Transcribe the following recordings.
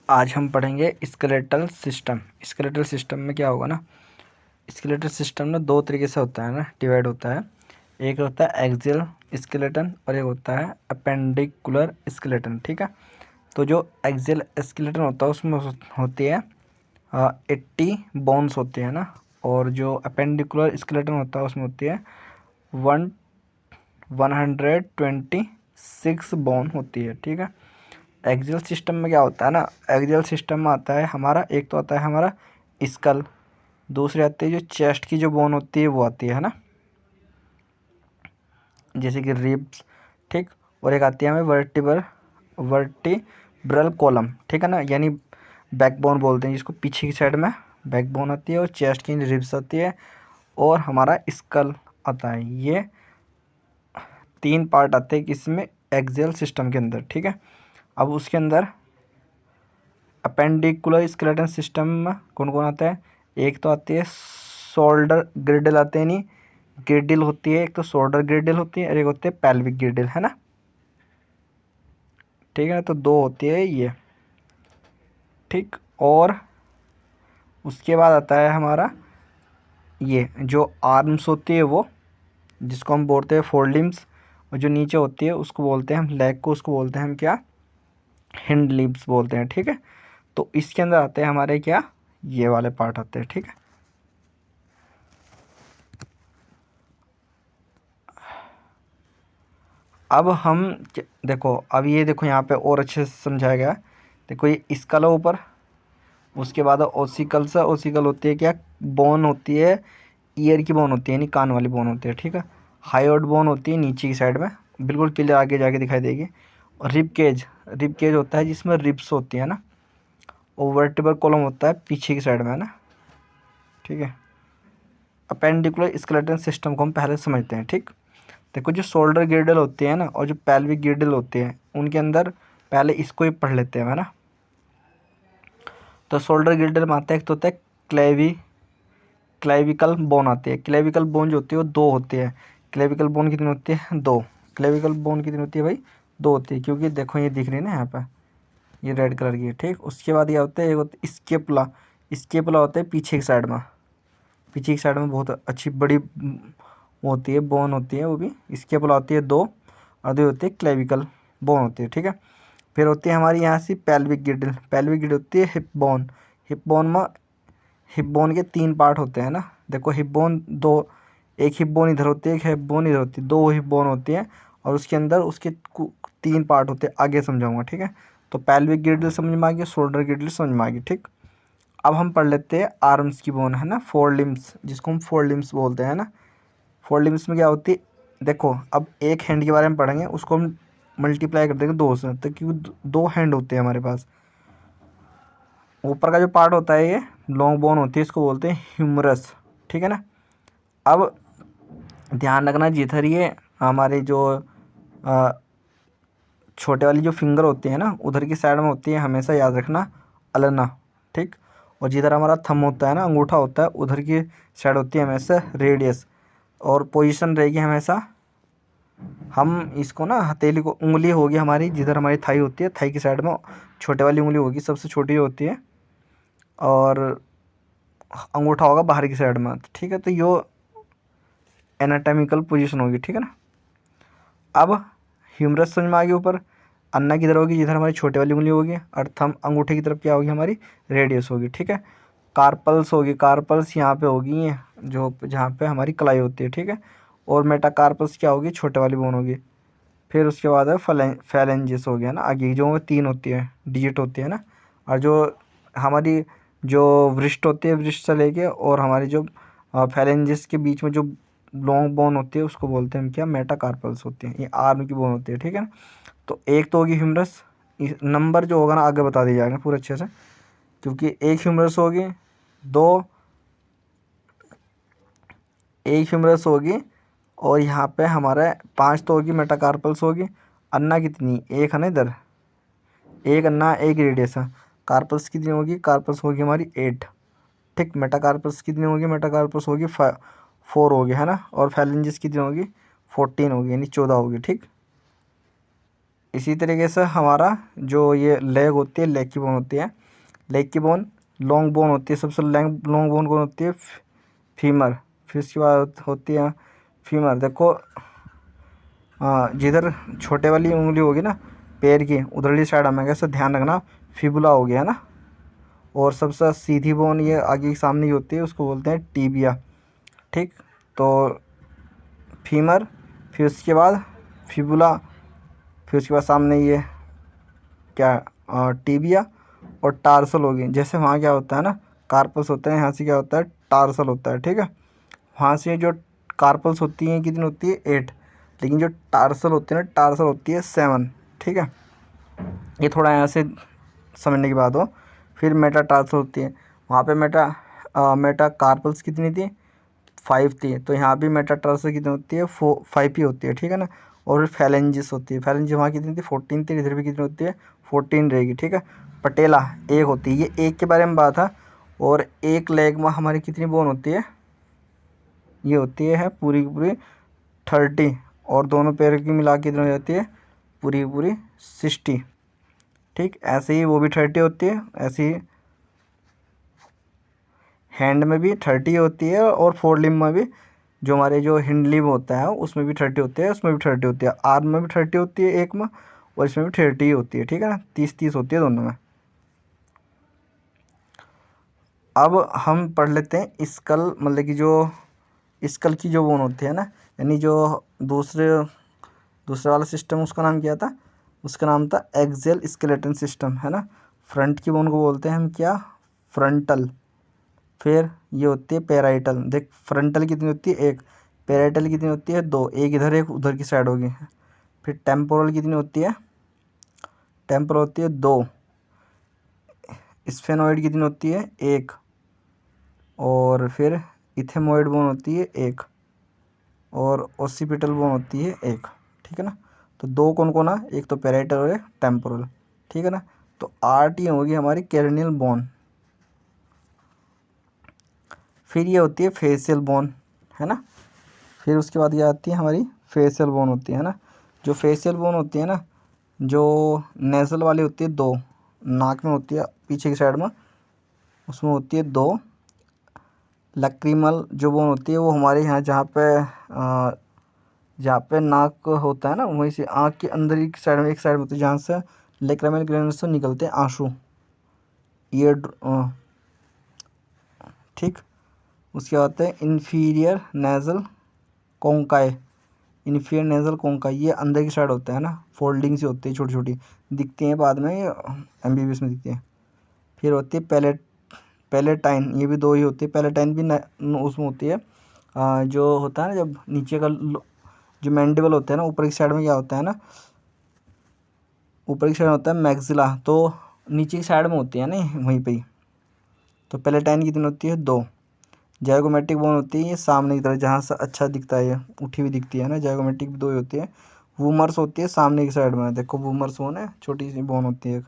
आज हम पढ़ेंगे स्केलेटल सिस्टम। स्केलेटल सिस्टम में क्या होगा ना, स्केलेटल सिस्टम ना दो तरीके से होता है ना, डिवाइड होता है। एक होता है एक्सियल स्केलेटन और एक होता है अपेंडिकुलर स्केलेटन। ठीक है, तो जो एक्सियल स्केलेटन होता है उसमें होती है 80 बोन्स होते हैं ना, और जो अपेंडिकुलर स्केलेटन होता है उसमें होती है 126 बोन होती है। ठीक है, एक्सियल सिस्टम में क्या होता है ना, एक्सियल सिस्टम में आता है हमारा, एक तो आता है हमारा स्कल, दूसरी आती है जो चेस्ट की जो बोन होती है वो आती है ना, जैसे कि रिब्स। ठीक, और एक आती है हमें वर्टिब्रल कॉलम। ठीक है ना, यानी बैकबोन बोलते हैं जिसको, पीछे की साइड में बैकबोन आती है और चेस्ट की रिब्स आती है और हमारा स्कल आता है। ये तीन पार्ट आते हैं किसमें, एक्सियल सिस्टम के अंदर। ठीक है, अब उसके अंदर अपेंडिकुलर स्केलेटन सिस्टम में कौन कौन आता है, एक तो आती है शोल्डर ग्रिडल आते हैं, नहीं ग्रिडल होती है, एक तो शोल्डर ग्रिडल होती है और एक होती है पेल्विक ग्रिडल, है ना। ठीक है ना, तो दो होती है ये। ठीक, और उसके बाद आता है हमारा ये जो आर्म्स होती है वो, जिसको हम बोलते हैं फोर लिम्स, और जो नीचे होती है उसको बोलते हैं हम लेग को, उसको बोलते हैं हम क्या, हिंड लिम्स बोलते हैं। ठीक है, तो इसके अंदर आते हैं हमारे क्या, ये वाले पार्ट आते हैं। ठीक है, अब हम देखो, अब ये देखो यहाँ पे और अच्छे से समझाया गया है। देखो ये स्कल है ऊपर, उसके बाद ओसिकल से, ओसिकल होती है क्या, बोन होती है, ईयर की बोन होती है, यानी कान वाली बोन होती है। ठीक है, हायोड बोन होती है नीचे की साइड में, बिल्कुल क्लियर आगे जाके दिखाई देगी। और रिब केज, रिब केज होता है जिसमें रिब्स होती है ना, और वर्टिब्रल कॉलम होता है पीछे की साइड में, है ना। ठीक है, अपेंडिकुलर स्केलेटन सिस्टम को हम पहले समझते हैं। ठीक, देखो जो शोल्डर गिर्डल होती है ना और जो पेल्विक गिर्डल होती है, उनके अंदर पहले इसको ही पढ़ लेते हैं, है ना। तो शोल्डर गिर्डल में आता है, एक तो होता है क्लेविकल बोन आती है। क्लेविकल बोन जो होती है वो दो होती है। क्लेविकल बोन कितनी होती है, दो। क्लेविकल बोन कितनी होती है भाई, दो होती है, क्योंकि देखो ये दिख रही है ना यहाँ पे, ये रेड कलर की है। ठीक, उसके बाद ये होता है, एक होता है स्केपुला। स्केपुला होता है पीछे की साइड में, पीछे की साइड में बहुत अच्छी बड़ी वो होती है, बोन होती है, वो भी स्केपुला होती है दो, और दो होती है क्लेविकल बोन होती है। ठीक है, फिर होती है हमारी यहाँ से पेल्विक गिडल। पेल्विक गिडल होती है हिप बोन। हिप बोन में, हिप बोन के तीन पार्ट होते हैं ना, देखो हिप बोन दो, एक हिप बोन इधर होती है, एक हिप बोन इधर होती है, दो हिप बोन होती है, और उसके अंदर उसके तीन पार्ट होते हैं, आगे समझाऊंगा। ठीक है, तो पेल्विक गिडल समझ में आ गया, शोल्डर गिडल समझ में आ गई। ठीक, अब हम पढ़ लेते हैं आर्म्स की बोन, है ना, फोर लिम्स, जिसको हम फोर लिम्स बोलते हैं ना। फोर लिम्स में क्या होती है, देखो अब एक हैंड के बारे में पढ़ेंगे, उसको हम मल्टीप्लाई कर देंगे दो से, तो क्योंकि दो हैंड होते हैं हमारे पास। ऊपर का जो पार्ट होता है ये लॉन्ग बोन होती है, इसको बोलते हैं ह्यूमरस। ठीक है ना, अब ध्यान रखना जिधर ये हमारे जो छोटे वाली जो फिंगर होती है ना, उधर की साइड में होती है, हमेशा याद रखना अल्ना। ठीक, और जिधर हमारा थंब होता है ना, अंगूठा होता है, उधर की साइड होती है हमेशा रेडियस, और पोजीशन रहेगी हमेशा, हम इसको ना हथेली को, उंगली होगी हमारी जिधर हमारी थाई होती है, थाई की साइड में छोटे वाली उंगली होगी, सबसे छोटी होती है, और अंगूठा होगा बाहर की साइड में। ठीक है, तो यो एनाटॉमिकल पोजीशन होगी। ठीक है ना, अब ह्यूमरस समझ में आ गया ऊपर, अन्ना किधर होगी, जिधर हमारी छोटे वाली उंगली होगी, और थंब अंगूठे की तरफ क्या होगी, हमारी रेडियस होगी। ठीक है, कार्पल्स होगी, कार्पल्स यहाँ पे होगी, ये जो जहाँ पे हमारी कलाई होती है। ठीक है, और मेटाकार्पल्स क्या होगी, छोटे वाली बोन होगी। फिर उसके बाद है फैलेंजिस हो गया ना, आगे जो तीन होती है, डिजिट होती है ना, और जो हमारी जो वृष्ट होती है, वृष्ट से लेके और हमारी जो फैलेंजिस के बीच में जो लॉन्ग बोन होती है, उसको बोलते हैं हम क्या, मेटाकार्पल्स होती है, ये आर्म की बोन होती है। ठीक है ना, तो एक तो होगी ह्यूमरस, नंबर जो होगा ना आगे बता दिया जाएगा पूरे अच्छे से, क्योंकि एक ह्यूमरस होगी, दो, एक ह्यूमरस होगी, और यहाँ पे हमारे पांच तो होगी मेटाकार्पल्स होगी। अन्ना कितनी, एक है ना इधर, एक अन्ना एक रेडियस है। कार्पल्स कितनी होगी, कार्पल्स होगी हमारी 8। ठीक, मेटाकार्पल्स कितनी होगी, मेटाकार्पल्स होगी 4 होगी, है ना, और फैलेंजिस कितनी होगी, 14 होगी, यानी 14 होगी। ठीक, इसी तरीके से हमारा जो ये लेग होती है, लेग की बोन होती है, लेग की बोन लॉन्ग बोन होती है। सबसे लॉन्ग बोन कौन होती है? फीमर। फिर उसके बाद होती है फीमर। देखो जिधर छोटे वाली उंगली होगी ना पैर की, उधरली साइड हमें कैसे ध्यान रखना, फिबुला हो गया है ना। और सबसे सीधी बोन ये आगे की सामने की होती है, उसको बोलते हैं टीबिया। ठीक, तो फीमर, फिर उसके बाद फिबुला, फिर उसके बाद सामने ये क्या टीबिया और टार्सल होगी। जैसे वहाँ क्या होता है ना, कार्पल्स होते हैं, यहाँ से क्या होता है, टार्सल होता है। ठीक है, वहाँ से जो कार्पल्स होती हैं कितनी होती है? 8, लेकिन जो टार्सल होती है ना, टार्सल होती है 7। ठीक है, ये थोड़ा यहाँ से समझने की बात हो। फिर मेटा टार्सल होती है, वहाँ पे मेटा कार्पल्स कितनी थी? 5 थी। तो यहाँ भी मेटा टार्सल कितनी होती है? 5 ही होती है। ठीक है ना। और फिर फैलेंजिस होती है, फैलेंजिस वहाँ कितनी थी? 14 थी। इधर भी कितनी होती है? 14 रहेगी। ठीक है, पटेला एक होती है, ये एक के बारे में बात है। और एक लेग में हमारी कितनी बोन होती है? ये होती है पूरी की पूरी 30, और दोनों पैर की मिला के कितनी हो जाती है? पूरी की पूरी 60। ठीक, ऐसे ही वो भी 30 होती है, ऐसे ही हैंड में भी 30 होती है, और फोर लिम्ब में भी, जो हमारे जो हिंड लिम्ब होता है उसमें भी 30 होती है, उसमें भी 30 होती है, आर्म में भी 30 होती है एक में, और इसमें भी 30 होती है। ठीक है ना, 30-30 होती है दोनों में। अब हम पढ़ लेते हैं स्कल, मतलब कि जो स्कल की जो बोन होती है ना, यानी जो दूसरे दूसरा वाला सिस्टम, उसका नाम क्या था? उसका नाम था एक्सियल स्केलेटन सिस्टम, है ना। फ्रंट की बोन को बोलते हैं हम क्या? फ्रंटल। फिर ये होती है पैराइटल। देख, फ्रंटल कितनी होती है? 1। पैराइटल कितनी होती है? 2। एक इधर एक उधर की साइड होगी। फिर टेम्पोरल कितनी होती है? टेम्पोरल होती है 2। स्फेनोइड कितनी होती है? 1। और फिर इथेमोइड बोन होती है 1, और ओसिपिटल बोन होती है 1। ठीक है ना, तो 2 कौन कौन है? एक तो पैराइटल और एक टेम्पोरल। ठीक है ना, तो 8 ही होगी हमारी कैरनियल बोन। फिर ये होती है फेशियल बोन, है ना। फिर उसके बाद ये आती है हमारी फेशियल बोन होती है ना। जो फेशियल बोन होती है ना, जो नेज़ल वाली होती है 2, नाक में होती है पीछे की साइड में, उसमें होती है 2। लक्रीमल जो बोन होती है वो हमारे यहाँ जहाँ पे नाक होता है ना, वहीं से आँख के अंदर ही साइड में, एक साइड में होती है जहाँ से लेक्रामेल ग्लैंड से निकलते हैं आंसू, ईयर। ठीक, उसके बाद है इन्फीरियर नेज़ल कोंकाई। इन्फीरियर नेज़ल कोंकाई ये अंदर की साइड होता है ना, फोल्डिंग से होती है, छोटी छोटी दिखती हैं, बाद में ये एमबीबीएस में दिखती है। फिर होती है पैलेटाइन, ये भी 2 ही होती है। पैलेटाइन भी उसमें होती है, जो होता है ना, जब नीचे का जो मैंडिबल होता है ना, ऊपर की साइड में क्या होता है ना, ऊपर की साइड होता है मैक्सिला, तो नीचे की साइड में होती है ना वहीं पे ही। तो पैलेटाइन कितनी होती है? 2। जाइगोमेट्रिक बोन होती है ये सामने की तरफ, जहाँ से अच्छा दिखता है, ये उठी हुई दिखती है ना, जाइगोमेट्रिक भी 2 ही होती है। वूमर्स होती है सामने की साइड में, देखो वूमर्स बोन है, छोटी सी बोन होती है एक।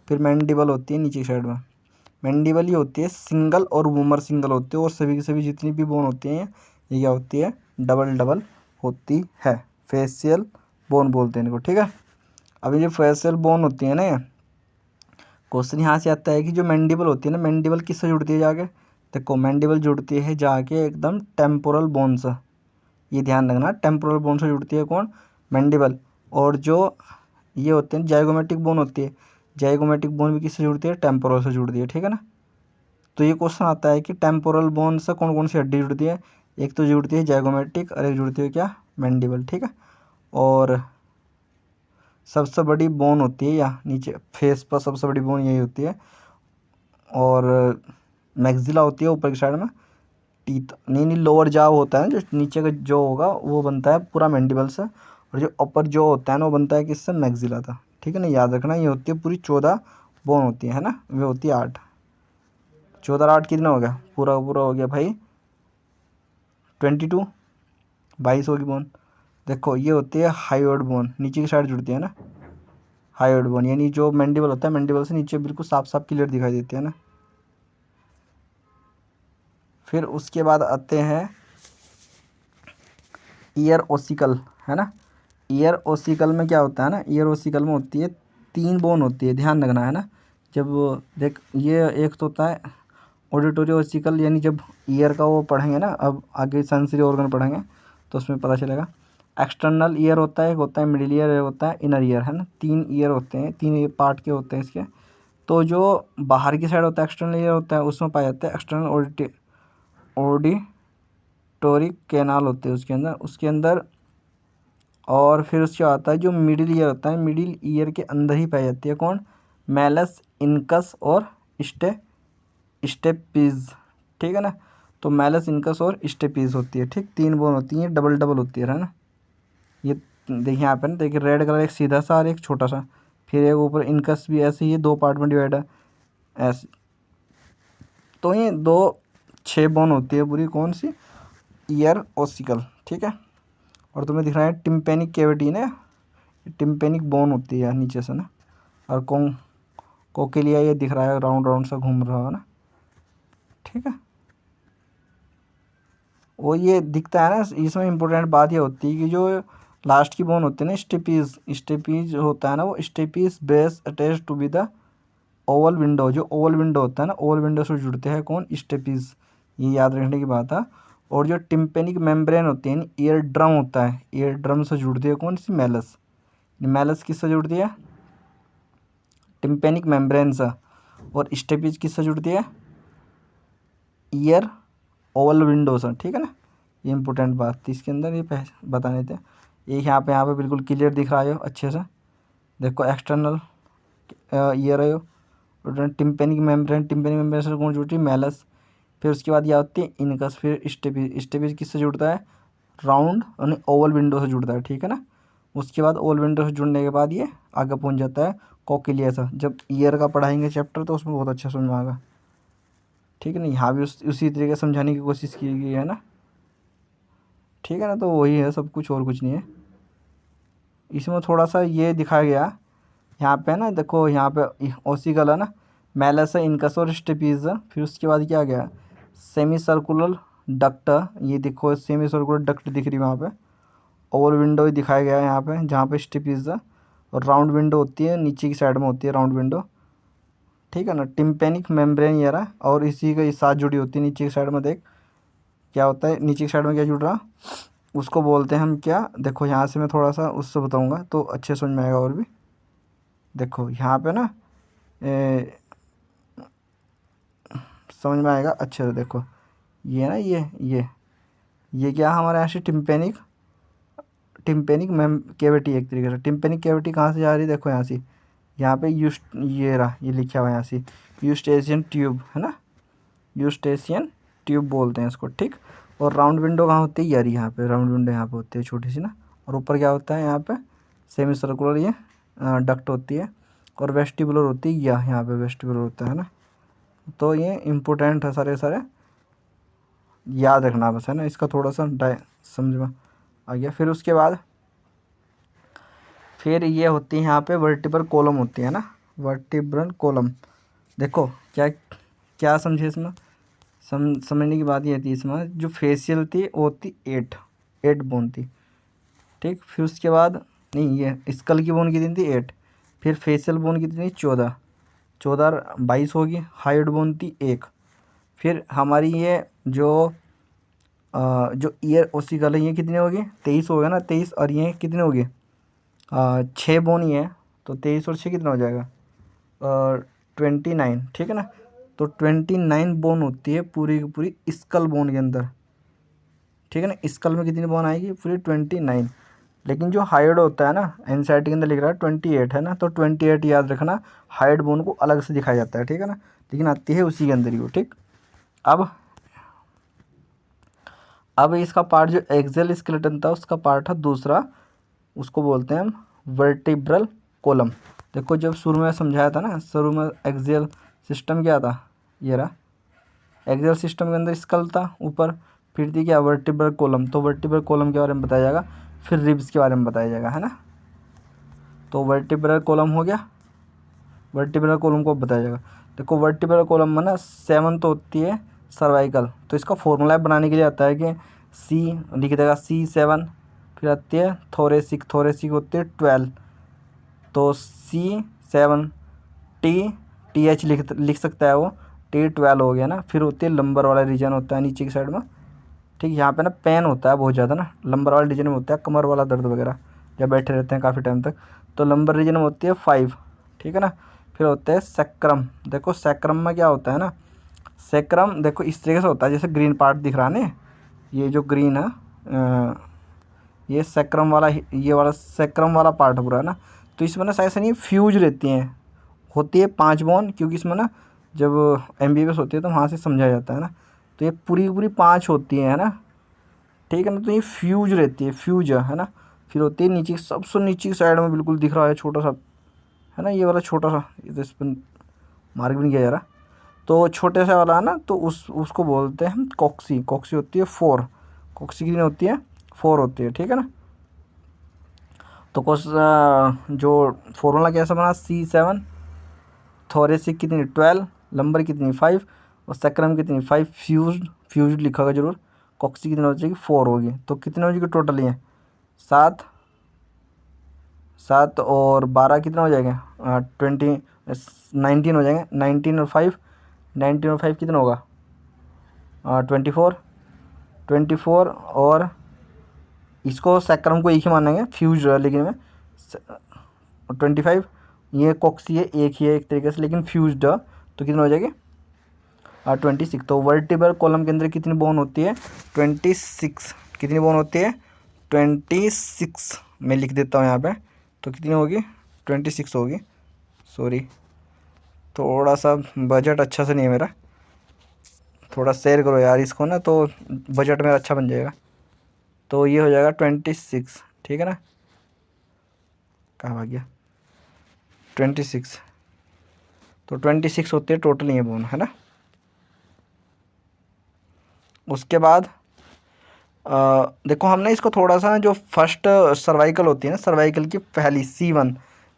फिर मैंडिबल होती है नीचे की साइड में, मैंडिबल ही होती है सिंगल, और वूमर सिंगल होती है। और सभी की सभी जितनी भी बोन होती हैं ये क्या होती है? डबल डबल होती है। फेशियल बोन बोलते हैं इनको। ठीक है, अभी जो फेशियल बोन होती है ना, क्वेश्चन यहाँ से आता है कि जो मैंडिबल होती है ना, मैंडिबल किससे जुड़ती है जाके? देखो, मैंडिबल जुड़ती है जाके एकदम टेम्पोरल बोन से, ये ध्यान रखना, टेम्पोरल बोन से जुड़ती है कौन? मैंडिबल। और जो ये होते हैं जाइगोमेटिक बोन होती है, जाइगोमेटिक बोन भी किससे जुड़ती है? टेम्पोरल से जुड़ती है। ठीक है ना, तो ये क्वेश्चन आता है कि टेम्पोरल बोन से कौन कौन सी हड्डी जुड़ती है? एक तो जुड़ती है जाइगोमेटिक, और एक जुड़ती है क्या? मैंडिबल। ठीक है, और सबसे बड़ी बोन होती है या नीचे फेस पर सबसे बड़ी बोन यही होती है, और मैक्सिला होती है ऊपर की साइड में। टीथ नहीं नहीं, लोअर जाव होता है, जो नीचे का जो होगा वो बनता है पूरा मैंडिबल से, और जो अपर जो होता है ना वो बनता है किससे? मैक्सिला था। ठीक है ना, याद रखना, ये होती है पूरी 14 बोन होती है ना, वे होती है 8। 14 8 कितना हो गया? पूरा पूरा हो गया भाई 22, 22 होगी बोन। देखो, ये होती है हायोइड बोन, नीचे की साइड जुड़ती है ना, हायोइड बोन, यानी जो मैंडिबल होता है, मैंडिबल से नीचे बिल्कुल साफ साफ क्लियर दिखाई देती है ना। फिर उसके बाद आते हैं ईयर ओसिकल, है ना। ईयर ओसिकल में क्या होता है ना, ईयर ओसिकल में होती है 3 बोन होती है, ध्यान रखना है ना। जब देख ये एक तो होता है ऑडिटोरी ओसिकल, यानी जब ईयर का वो पढ़ेंगे ना, अब आगे सेंसरी ऑर्गन पढ़ेंगे तो उसमें पता चलेगा। एक्सटर्नल ईयर होता है, एक होता है मिडिल ईयर, एक होता है इनर ईयर, है ना। 3 ईयर होते हैं, 3 पार्ट के होते हैं इसके। तो जो बाहर की साइड होता है एक्सटर्नल ईयर होता है, उसमें पाया जाता है एक्सटर्नल ऑडिटोरी कैनाल होते हैं उसके अंदर। और फिर उसके आता है जो मिडिल ईयर होता है, मिडिल ईयर के अंदर ही पाई जाती है कौन, मैलस इनकस और स्टेपीज, ठीक है ना। तो मैलस इनकस और स्टेपीज होती है, ठीक। 3 बोन होती हैं, डबल डबल होती है ना। ये देखिए यहाँ पे ना, देखिए रेड कलर एक सीधा सा और एक छोटा सा, फिर एक ऊपर इनकस भी ऐसे ही 2 पार्ट में डिवाइड है ऐसे। तो ये 6 बोन होती है पूरी, कौन सी, ईयर ओसिकल, ठीक है। और तुम्हें दिख रहा है टिम्पेनिक कैविटी ना, टिम्पेनिक बोन होती है नीचे से ना। और कोकिलिया ये दिख रहा है राउंड राउंड सा घूम रहा है ना, ठीक है। वो ये दिखता है ना, इसमें इम्पोर्टेंट बात ये होती है कि जो लास्ट की बोन होती है ना, स्टेपीज होता है ना, वो stapes base attach to be the oval window. जो ओवल विंडो होता है ना, ओवल विंडो से जुड़ते हैं कौन, स्टेपीज, ये याद रखने की बात है। और जो टिम्पेनिक मेम्ब्रेन होती है, ईयर ड्रम होता है, ईयर ड्रम से जुड़ती है कौन सी, मैलस। मैलस किससे जुड़ती है, टिम्पेनिक मेम्ब्रेन से। और स्टेपीज किससे जुड़ती है, ईयर ओवल विंडो से, ठीक है ना। ये इंपॉर्टेंट बात थी इसके अंदर, ये बताने थे। ये यहाँ पे बिल्कुल क्लियर दिख रहा है अच्छे से। देखो एक्सटर्नल ईयर है, टिम्पेनिक मेम्ब्रेन से कौन जुड़ती है, मैलस। फिर उसके बाद ये होती है इनकस, फिर स्टेपीज किससे जुड़ता है, राउंड यानी ओवल विंडो से जुड़ता है, ठीक है ना। उसके बाद ओवल विंडो से जुड़ने के बाद ये आगे पहुंच जाता है कोकिलिया से। जब ईयर का पढ़ाएंगे चैप्टर तो उसमें बहुत अच्छा समझ में आएगा, ठीक है ना। यहाँ भी उसी तरीके से समझाने की कोशिश की गई है ना, ठीक है ना। तो वही है सब कुछ, और कुछ नहीं है इसमें। थोड़ा सा ये दिखाया गया यहाँ पे ना, देखो यहाँ पे ओसिकल है ना, मैलस है, इनकस और स्टेपीज है। फिर उसके बाद क्या गया, सेमी सर्कुलर डक्ट, ये देखो सेमी सर्कुलर डक्ट दिख रही है वहाँ पे। ओवल विंडो ही दिखाया गया है यहाँ पे, जहाँ पे स्टेपीज है। और राउंड विंडो होती है, नीचे की साइड में होती है राउंड विंडो, ठीक है ना। टिम्पेनिक मेम्ब्रेन ये रहा, और इसी के साथ जुड़ी होती है नीचे की साइड में। देख क्या होता है नीचे की साइड में, क्या जुड़ रहा, उसको बोलते हैं हम क्या, देखो यहाँ से मैं थोड़ा सा उससे बताऊँगा तो अच्छे समझ में आएगा। और भी देखो यहाँ पे ना समझ में आएगा अच्छे से। देखो ये ना, ये क्या हमारे यहाँ से टिम्पेनिक मैम कैविटी, एक तरीके से टिम्पेनिक कैविटी कहाँ से जा रही है, देखो यहाँ से, यहाँ पे ये रहा, ये लिखा हुआ है यहाँ से, यूस्टेशियन ट्यूब, है ना, यूस्टेशियन ट्यूब बोलते हैं इसको, ठीक। और राउंड विंडो कहाँ होती है, यार यहाँ पे राउंड विंडो यहाँ पे होती है छोटी सी ना। और ऊपर क्या होता है यहाँ पे, सेमी सर्कुलर ये डक्ट होती है। और वेस्टिबुलर होती है, यहाँ पे वेस्टिबुलर होता है ना। तो ये इम्पोर्टेंट है सारे सारे, याद रखना बस, है ना। इसका थोड़ा सा समझ में आ गया। फिर उसके बाद फिर ये होती है यहाँ पे वर्टिब्रल कॉलम होती है ना, वर्टिब्रल कॉलम। देखो क्या क्या समझे इसमें, समझने की बात ये थी इसमें, जो फेशियल थी वो थी 8 बोन थी, ठीक। फिर उसके बाद नहीं, ये स्कल की बोन कितनी थी 8, फिर फेशियल बोन कितनी थी 14, 22 होगी। हाइड बोन थी 1। फिर हमारी ये जो ईयर ओसिकल है ये कितनी होगी, 23 हो गया ना, 23। और ये कितने हो गए, 6 बोन ही है, तो 23 और 6 कितना हो जाएगा, 29, ठीक है ना। तो 29 बोन होती है पूरी की पूरी स्कल बोन के अंदर, ठीक है ना। स्कल में कितनी बोन आएगी, पूरी 29। लेकिन जो हाइड होता है ना, एनसीईआरटी के अंदर लिख रहा है 28 है ना, तो 28 याद रखना। हाइड बोन को अलग से दिखाया जाता है, ठीक है ना, लेकिन आती है उसी के अंदर ही वो, ठीक। अब इसका पार्ट जो एक्सियल स्केलेटन था उसका पार्ट है दूसरा, उसको बोलते हैं हम वर्टिब्रल कॉलम। देखो जब शुरू में समझाया था ना, शुरू में एक्सियल सिस्टम क्या था, ये रहा एक्सियल सिस्टम के अंदर स्कल था ऊपर, फिर थी क्या वर्टिब्रल कॉलम। तो वर्टिब्रल कॉलम के बारे में बताया जाएगा, फिर रिब्स के बारे में बताया जाएगा, है ना। तो वर्टिब्रल कॉलम हो गया, वर्टिब्रल कॉलम को बताया जाएगा। देखो वर्टिब्रल कॉलम में ना 7 तो होती है सर्वाइकल, तो इसका फॉर्मूला बनाने के लिए आता है कि C लिख देगा C7, फिर आती है थोरेसिक, थोरेसिक होती है 12, तो C7 TH लिख सकता है वो, T12 हो गया ना। फिर होती है लंबर वाला रीजन होता है नीचे की साइड में, ठीक। यहाँ पे ना पेन होता है बहुत ज़्यादा ना, लंबर वाले रीजन में होता है कमर वाला दर्द वगैरह जब बैठे रहते हैं काफ़ी टाइम तक, तो लंबर रीजन में होती है 5, ठीक है ना। फिर होता है सैक्रम। देखो सैक्रम में क्या होता है ना, सैक्रम देखो इस तरीके से होता है, जैसे ग्रीन पार्ट दिख रहा है ना, ये जो ग्रीन है ये सैक्रम वाला, ये वाला सैक्रम वाला पार्ट पूरा है ना। तो इसमें ना शायद से नहीं फ्यूज रहती हैं, होती है 5 बोन, क्योंकि इसमें ना जब MBBS होती है तो वहाँ से समझाया जाता है ना। तो ये पूरी पूरी 5 होती है ना, ठीक है ना। तो ये फ्यूज रहती है, फ्यूज है ना। फिर होती है नीचे, सबसे नीचे की साइड में बिल्कुल दिख रहा है छोटा सा, है ना, ये वाला छोटा सा, ये तो इस पर मार्क भी नहीं किया जा रहा, तो छोटे सा वाला है ना, तो उसको बोलते हैं हम कॉक्सी। कॉक्सी होती है 4, कॉक्सी कितनी होती है 4 होती है, ठीक है ना। तो जो फॉर्मूला कैसा बना, C7, थोरेसिक कितनी 12, लंबर कितनी 5, और सैक्रम कितनी 5, फ्यूज्ड लिखा होगा जरूर। कॉक्सी कितनी हो जाएगी 4 होगी। तो कितने हो जाएगी टोटल ये 7, 7 और 12 कितना हो जाएगा 19 हो जाएंगे। 19 और 5 कितना होगा 24, 24 और इसको सैक्रम को एक ही मानेंगे, फ्यूज लेकिन में 25, ये कॉक्सी है एक ही है एक तरीके से लेकिन फ्यूज्ड, तो कितना हो जाएगी 26। तो वर्टिब्रल कॉलम के अंदर कितनी बोन होती है 26, कितनी बोन होती है 26, मैं लिख देता हूँ यहाँ पे, तो कितनी होगी 26 होगी। सॉरी, थोड़ा सा बजट अच्छा से नहीं है मेरा, थोड़ा शेयर करो यार इसको ना, तो बजट मेरा अच्छा बन जाएगा। तो ये हो जाएगा 26, ठीक है ना, कहाँ आ गया 26, तो 26 होते हैं टोटल ये बोन, है ना। उसके बाद देखो हमने इसको थोड़ा सा जो फर्स्ट सर्वाइकल होती है ना, सर्वाइकल की पहली C1,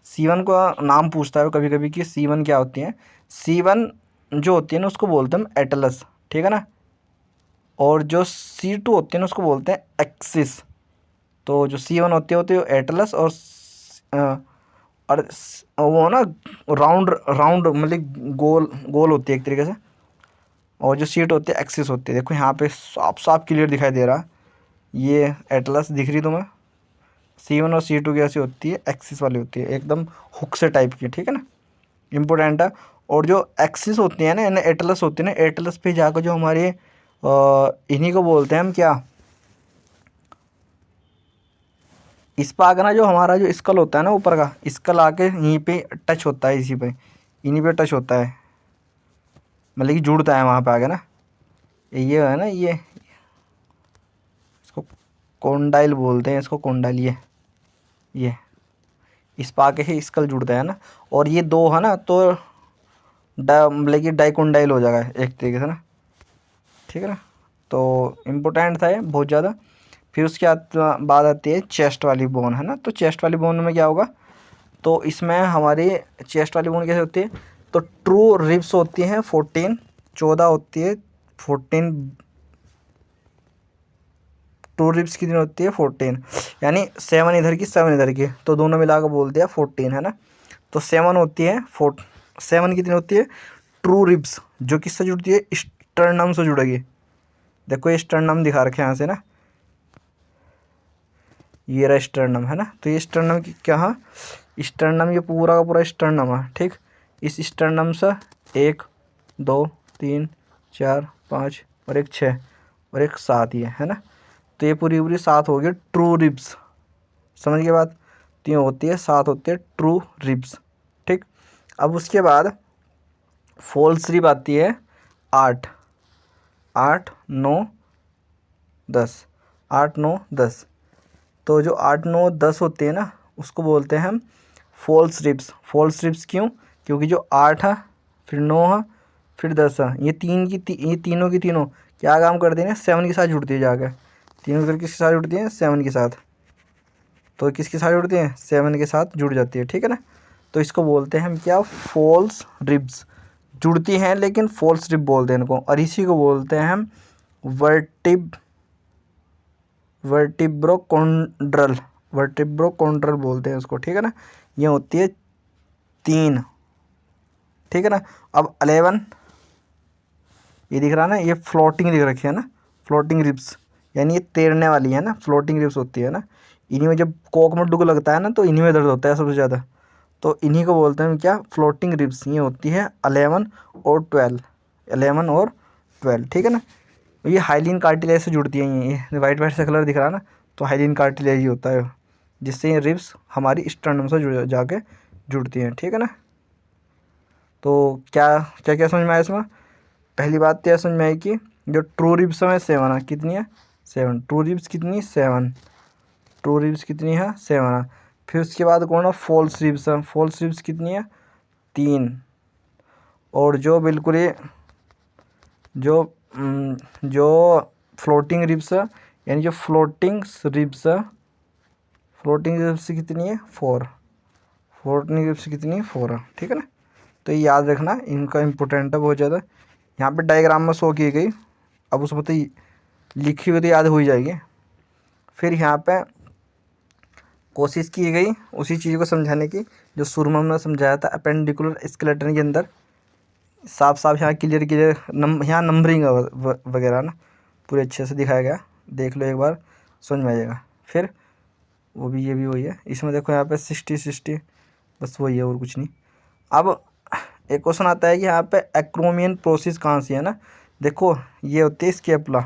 C1 का नाम पूछता है कभी कभी कि C1 क्या होती है। C1 जो होती है ना उसको बोलते हैं हम एटलस, ठीक है ना। और जो C2 होती है ना उसको बोलते हैं एक्सिस। तो जो C1 होती है एटलस, और वो ना राउंड राउंड मतलब गोल गोल होती है एक तरीके से, और जो सीट होती है एक्सिस होती है। देखो यहाँ पे साफ साफ क्लियर दिखाई दे रहा, ये एटलस दिख रही तुम्हें, C1 और C2 की ऐसी होती है, एक्सिस वाली होती है एकदम हुक से टाइप की, ठीक है ना, इम्पोर्टेंट है। और जो एक्सिस होती है ना एटलस होती है ना, एटलस पे जाकर जो हमारे इन्हीं को बोलते हैं हम क्या, इस पर आगे ना जो हमारा जो स्कल होता है ना ऊपर का, स्कल आके यहीं पे टच होता है, इसी पे इन्हीं पे टच होता है, मतलब कि जुड़ता है वहाँ पे आगे ना, ये है ना, ये इसको कोंडाइल बोलते हैं, इसको कोंडाइल, ये इस पे आके ही स्कल जुड़ता है ना। और ये दो है ना तो मतलब कि डाइकोंडाइल हो जाएगा एक तरीके से ना, ठीक है ना। तो इम्पोर्टेंट था ये बहुत ज़्यादा। फिर उसके बाद आती है चेस्ट वाली बोन, है ना। तो चेस्ट वाली बोन में क्या होगा, तो इसमें हमारी चेस्ट वाली बोन कैसे होती है, तो ट्रू रिब्स होती हैं 14, 14 होती है 14, ट्रू रिब्स कितनी होती है 14, यानी 7 इधर की 7 इधर की, तो दोनों मिलाकर बोलते हैं 14, है ना। तो 7 होती है 7 कितनी होती है ट्रू रिब्स, जो किससे जुड़ती है स्टर्नम से जुड़ेगी। देखो ये स्टर्नम दिखा रखे हैं यहाँ से ना, ये रहा स्टर्नम, है ना। तो ये स्टर्नम की क्या, हाँ स्टर्नम, ये पूरा का पूरा स्टर्नम है, ठीक। इस स्टर्नम से 1 2 3 4 5 और एक 6 और एक 7 ये, है ना। तो ये पूरी पूरी 7 हो गई ट्रू रिब्स, समझ के बाद 3 होती है 7 होती है ट्रू रिब्स, ठीक। अब उसके बाद फॉल्स रिब आती है 8, 8 9 10, 8 9 10। तो जो 8 9 10 होते हैं ना उसको बोलते हैं हम फॉल्स रिब्स। फॉल्स रिब्स क्यों, क्योंकि जो 8 है फिर 9 है फिर 10 है, ये ये तीनों की तीनों क्या काम करती हैं 7 के साथ जुड़ती है जाकर, तीनों करके किसके साथ जुड़ती हैं 7 के साथ। तो किसके साथ जुड़ती हैं 7 के साथ जुड़ जाती है, ठीक है ना। तो इसको बोलते हैं हम क्या, फॉल्स रिब्स, जुड़ती हैं लेकिन फॉल्स रिब बोलते हैं इनको। और इसी को बोलते हैं हम वर्टिब्रोकोंड्रल, वर्टिब्रोकोंड्रल बोलते हैं उसको, ठीक है ना। ये होती है 3, ठीक है ना। अब 11, ये दिख रहा है ना, ये फ्लोटिंग दिख रखी है ना, फ्लोटिंग रिब्स, यानी ये तैरने वाली है ना, फ्लोटिंग रिब्स होती है ना। इन्हीं में जब कोक में डुग लगता है ना तो इन्हीं में दर्द होता है सबसे ज़्यादा, तो इन्हीं को बोलते हैं क्या, फ्लोटिंग रिब्स। ये होती है 11 और 12, 11 और 12, ठीक है ना। ये हाइलिन कार्टिलेज से जुड़ती है, ये वाइट वाइट सा कलर दिख रहा है ना, तो हाइलिन कार्टिलेज ही होता है, जिससे ये रिब्स हमारी स्टर्नम से जाके जुड़ती हैं, ठीक है ना। तो क्या क्या क्या समझ में आया इसमें। पहली बात तो यह समझ में आई कि जो ट्रू रिब्स में 7 है, कितनी है 7, ट्रू रिब्स कितनी 7, ट्रू रिब्स कितनी है 7 है। फिर उसके बाद कौन है, फॉल्स रिब्स है, फॉल्स रिब्स कितनी है 3। और जो बिल्कुल ही जो जो फ्लोटिंग रिब्स है, यानी जो फ्लोटिंग रिब्स है, फ्लोटिंग रिब्स कितनी है 4, फ्लोटिंग रिब्स कितनी है 4 है, ठीक है ना। तो ये याद रखना, इनका इम्पोर्टेंट है बहुत ज़्यादा। यहाँ पे डायग्राम में शो की गई, अब उसमें तो लिखी हुई तो याद हो ही जाएगी। फिर यहाँ पे कोशिश की गई उसी चीज़ को समझाने की जो शुरू में हमने समझाया था अपेंडिकुलर स्केलेटन के अंदर, साफ साफ यहाँ क्लियर क्लियर यहाँ नंबरिंग वगैरह ना पूरे अच्छे से दिखाया गया, देख लो एक बार समझ में आ जाएगा। फिर वो भी ये भी वही है, इसमें देखो यहाँ पे 60 बस वही है और कुछ नहीं। अब एक क्वेश्चन आता है कि यहाँ पे एक्रोमियन प्रोसेस कहाँ से है ना, देखो ये होती है स्केपुला,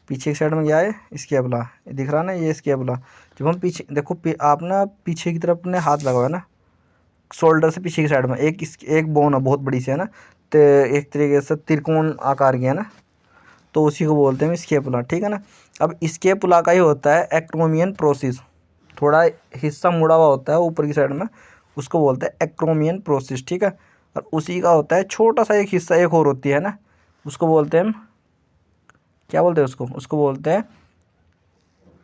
पीछे की साइड में क्या है स्केपुला, ये दिख रहा है ना, ये स्केपुला। जब हम पीछे देखो आप ना पीछे की तरफ अपने हाथ लगाओ ना, शोल्डर से पीछे की साइड में एक बोन है बहुत बड़ी सी है ना, तो एक तरीके से त्रिकोण आकार की है ना, तो उसी को बोलते हैं स्केपुला, ठीक है ना। अब स्केपुला का ही होता है एक्रोमियन प्रोसेस, थोड़ा हिस्सा मुड़ा हुआ होता है ऊपर की साइड में, उसको बोलते हैं एक्रोमियन प्रोसेस, ठीक है। और उसी का होता है छोटा सा एक हिस्सा एक और होती है ना, उसको बोलते हैं हम क्या बोलते हैं उसको बोलते हैं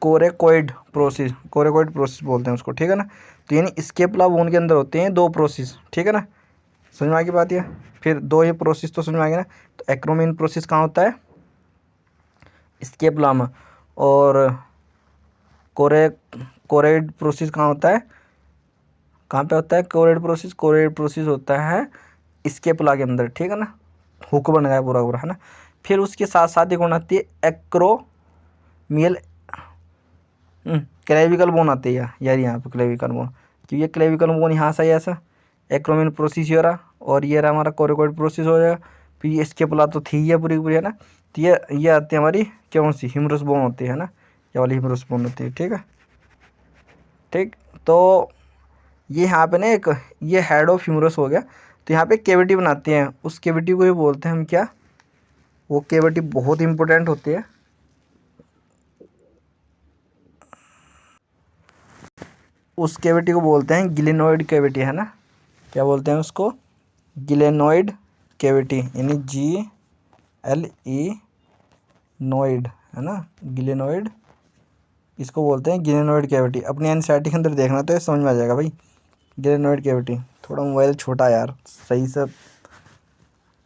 कोरेकोइड प्रोसेस, कोरेकोइड प्रोसेस बोलते हैं उसको, ठीक है ना। तो यानी स्केपुला बोन के अंदर होते हैं 2 प्रोसेस, ठीक है ना, समझ में आ गई बात ये। फिर 2 ये प्रोसेस तो समझ में आ गया ना। तो एक्रोमियन प्रोसेस कहाँ होता है स्केपुला में, और कोरेड प्रोसेस कहाँ होता है, कहाँ पे होता है कोरेड प्रोसेस, कोरेड प्रोसेस होता है स्केपुला के अंदर, ठीक है ना, हुक बन गया पूरा पूरा है ना। फिर उसके साथ साथ एक आती है एक्रोमियल क्लेविकल बोन आती है यार, यहाँ पे क्लेविकल बोन, क्योंकि ये क्लेविकल बोन यहाँ से ऐसा एक्रोमियल प्रोसेस हो रहा, और ये रहा हमारा कोरेकोइड प्रोसेस हो जाएगा। फिर ये स्केपुला तो थी ये पूरी पूरी है ना, तो ये आती है हमारी कौन सी ह्यूमरस बोन होती है ना, ये वाली ह्यूमरस बोन होती है, ठीक है। ठीक, तो ये यहाँ पे ना एक ये हेड ऑफ ह्यूमरस हो गया, तो यहाँ पे केविटी बनाते हैं, उस केविटी को ही बोलते हैं हम क्या, वो केविटी बहुत इंपॉर्टेंट होती है, उस केविटी को बोलते हैं गिलेनोइड केविटी है ना, क्या बोलते हैं उसको, गिलेनोइड केविटी, यानी GLE नोइड है ना, गिलेनोइड, इसको बोलते हैं गिलेनोइड कैविटी। अपनी एनसीईआरटी के अंदर देखना तो ये समझ में आ जाएगा भाई, गिलेनोइड कैविटी। थोड़ा मोबाइल छोटा यार सही से,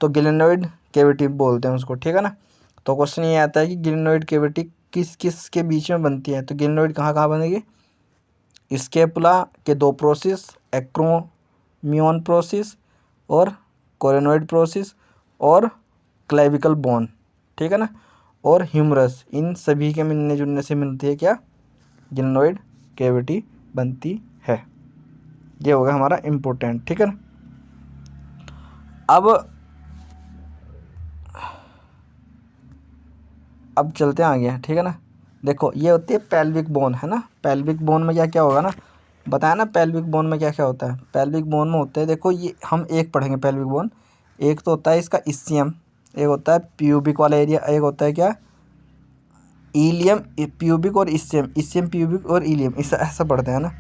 तो गिलेनोइड कैविटी बोलते हैं उसको, ठीक है ना। तो क्वेश्चन ये आता है कि गिलेनोइड कैविटी किस किस के बीच में बनती है, तो गिलेनोइड कहाँ कहाँ बनेगी, स्केपुला के 2 प्रोसेस, एक्रोमियन प्रोसेस और कोरेनोइड प्रोसेस और क्लेविकल बोन, ठीक है ना, और ह्यूमरस, इन सभी के मिलने जुलने से मिलती है क्या, गिलेनोइड कैविटी बनती है। ये होगा हमारा इम्पोर्टेंट, ठीक है ना। अब चलते हैं आगे, ठीक है ना। देखो ये होती है पेल्विक बोन है ना, पेल्विक बोन में क्या क्या होगा ना, बताया ना पेल्विक बोन में क्या क्या होता है। पेल्विक बोन में होते हैं, देखो ये हम एक पढ़ेंगे पेल्विक बोन, एक तो होता है इसका इस्चियम, एक होता है प्यूबिक वाला एरिया, एक होता है क्या इलियम, प्यूबिक और इस्चियम, इस्चियम प्यूबिक और इलियम, इस ऐसा पढ़ते हैं ना।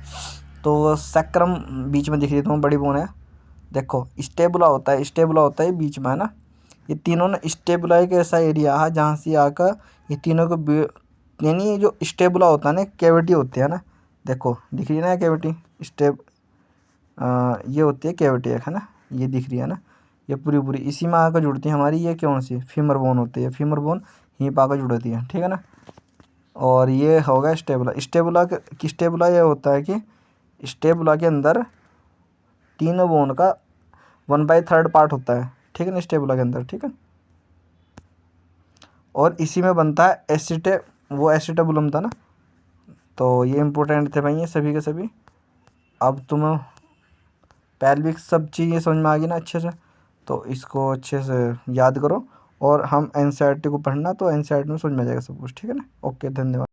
तो सैक्रम बीच में दिख रही है तुम्हें बड़ी बोन है, देखो स्टेबुला होता है बीच में है ना। ये तीनों ना स्टेबुला एक ऐसा एरिया है जहाँ से आकर ये तीनों को यानी जो स्टेबुला होता है ना कैविटी होती है ना, देखो दिख रही है ना कैविटी ये होती है कैविटी है ना, ये दिख रही है ना, ये पूरी पूरी इसी में आकर जुड़ती है हमारी, ये कौन सी फीमर बोन होती है, फीमर बोन यहीं पर आकर जुड़ती है, ठीक है ना। और ये होगा स्टेबुला। स्टेबुला ये होता है कि स्टेबुला के अंदर तीनों बोन का 1/3 पार्ट होता है, ठीक है ना, स्टेबुला के अंदर, ठीक है। और इसी में बनता है वो एसिटेबुलम था ना। तो ये इंपॉर्टेंट थे भाई ये सभी के सभी। अब तुम्हें पैल्विक सब चीज़ें समझ में आ गई ना अच्छे से, तो इसको अच्छे से याद करो। और हम एनसीईआरटी को पढ़ना, तो एनसीईआरटी में समझ में आ जाएगा सब कुछ, ठीक है ना। ओके, धन्यवाद।